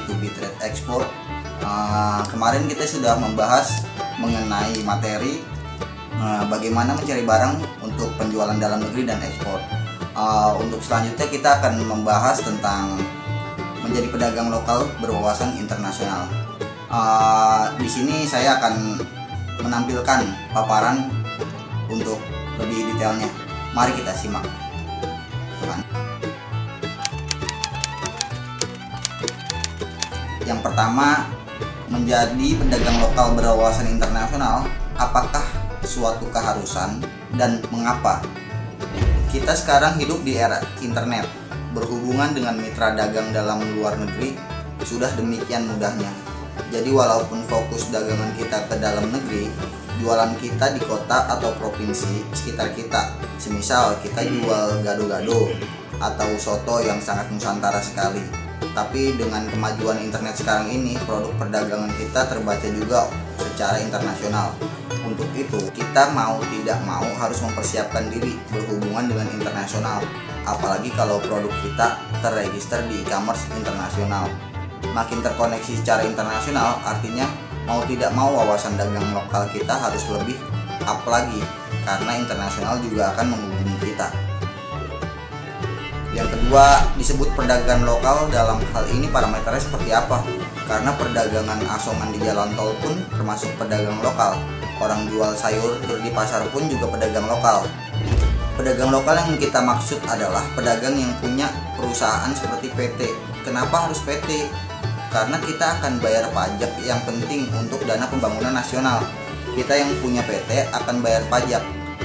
B2B trade export. Kemarin kita sudah membahas mengenai materi bagaimana mencari barang untuk penjualan dalam negeri dan ekspor. Untuk selanjutnya kita akan membahas tentang menjadi pedagang lokal berwawasan internasional. Di sini saya akan menampilkan paparan untuk lebih detailnya. Mari kita simak. Yang pertama, menjadi pedagang lokal berwawasan internasional, apakah suatu keharusan dan mengapa? Kita sekarang hidup di era internet, berhubungan dengan mitra dagang dalam luar negeri sudah demikian mudahnya. Jadi walaupun fokus dagangan kita ke dalam negeri, jualan kita di kota atau provinsi sekitar kita, semisal kita jual gado-gado atau soto yang sangat nusantara sekali. Tapi dengan kemajuan internet sekarang ini, produk perdagangan kita terbaca juga secara internasional. Untuk itu, kita mau tidak mau harus mempersiapkan diri berhubungan dengan internasional. Apalagi kalau produk kita terregister di e-commerce internasional. Makin terkoneksi secara internasional, artinya mau tidak mau wawasan dagang lokal kita harus lebih up lagi, karena internasional juga akan menghubungi kita. Yang kedua, disebut pedagang lokal. Dalam hal ini parameternya seperti apa? Karena perdagangan asongan di jalan tol pun termasuk pedagang lokal. Orang jual sayur di pasar pun juga pedagang lokal. Pedagang lokal yang kita maksud adalah pedagang yang punya perusahaan seperti PT. Kenapa harus PT? Karena kita akan bayar pajak yang penting untuk dana pembangunan nasional. Kita yang punya PT akan bayar pajak.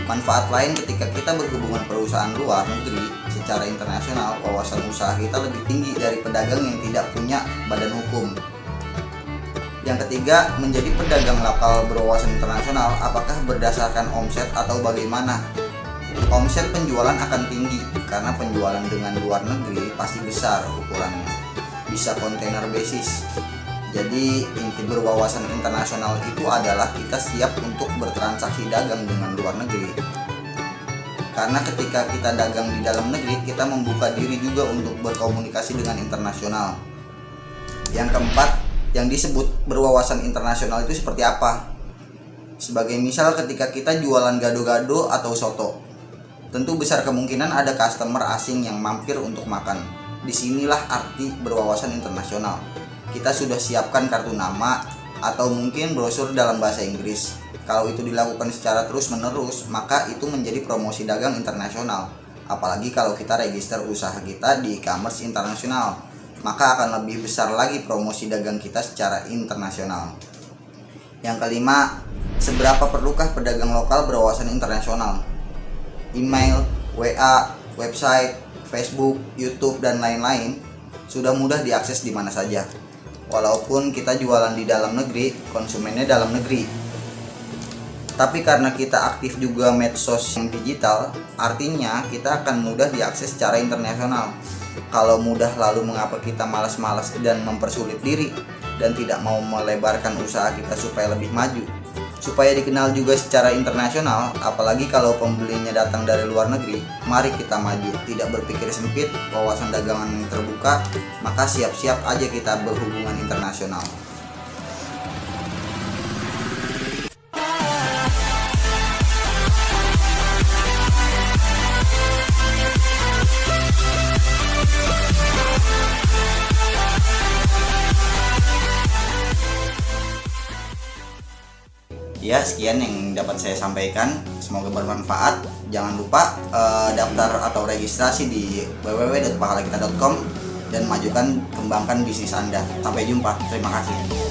Manfaat lain ketika kita berhubungan perusahaan luar negeri secara internasional, wawasan usaha kita lebih tinggi dari pedagang yang tidak punya badan hukum. Yang ketiga, menjadi pedagang lokal berwawasan internasional, apakah berdasarkan omset atau bagaimana? Omset penjualan akan tinggi karena penjualan dengan luar negeri pasti besar ukurannya, bisa kontainer basis. Jadi inti berwawasan internasional itu adalah kita siap untuk bertransaksi dagang dengan luar negeri. Karena ketika kita dagang di dalam negeri, kita membuka diri juga untuk berkomunikasi dengan internasional. Yang keempat, yang disebut berwawasan internasional itu seperti apa? Sebagai misal ketika kita jualan gado-gado atau soto, tentu besar kemungkinan ada customer asing yang mampir untuk makan. Disinilah arti berwawasan internasional. Kita sudah siapkan kartu nama atau mungkin brosur dalam bahasa Inggris. Kalau itu dilakukan secara terus-menerus, maka itu menjadi promosi dagang internasional. Apalagi kalau kita register usaha kita di e-commerce internasional, maka akan lebih besar lagi promosi dagang kita secara internasional. Yang kelima, seberapa perlukah pedagang lokal berwawasan internasional? Email, WA, website, Facebook, YouTube, dan lain-lain sudah mudah diakses di mana saja. Walaupun kita jualan di dalam negeri, konsumennya dalam negeri. Tapi karena kita aktif juga medsos yang digital, artinya kita akan mudah diakses secara internasional. Kalau mudah, lalu mengapa kita malas-malas dan mempersulit diri dan tidak mau melebarkan usaha kita supaya lebih maju, supaya dikenal juga secara internasional? Apalagi kalau pembelinya datang dari luar negeri. Mari kita maju, tidak berpikir sempit, wawasan dagangan yang terbuka, maka siap-siap aja kita berhubungan internasional. Ya, sekian yang dapat saya sampaikan. Semoga bermanfaat. Jangan lupa daftar atau registrasi di www.pahalakita.com dan majukan kembangkan bisnis Anda. Sampai jumpa. Terima kasih.